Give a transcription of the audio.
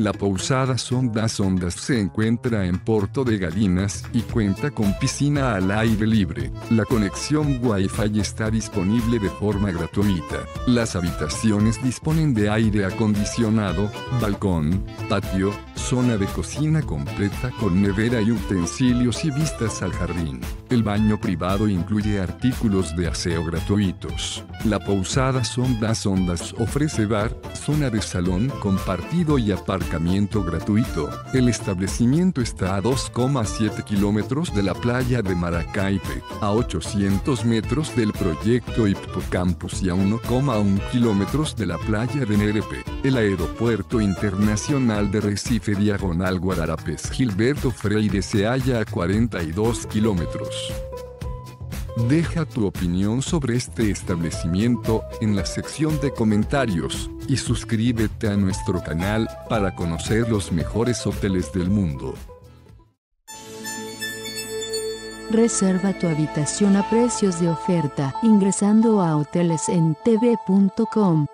La Pousada Son das Ondas se encuentra en Porto de Galinas y cuenta con piscina al aire libre. La conexión Wi-Fi está disponible de forma gratuita. Las habitaciones disponen de aire acondicionado, balcón, patio, zona de cocina completa con nevera y utensilios y vistas al jardín. El baño privado incluye artículos de aseo gratuitos. La Pousada Son das Ondas ofrece bar, zona de salón compartido y aparcamiento gratuito. El establecimiento está a 2,7 kilómetros de la playa de Maracaipe, a 800 metros del proyecto Hippocampus y a 1,1 kilómetros de la playa de Nerepe. El aeropuerto internacional de Recife Diagonal Guararapes Gilberto Freire se halla a 42 kilómetros. Deja tu opinión sobre este establecimiento en la sección de comentarios y suscríbete a nuestro canal para conocer los mejores hoteles del mundo. Reserva tu habitación a precios de oferta ingresando a hotelesentv.com.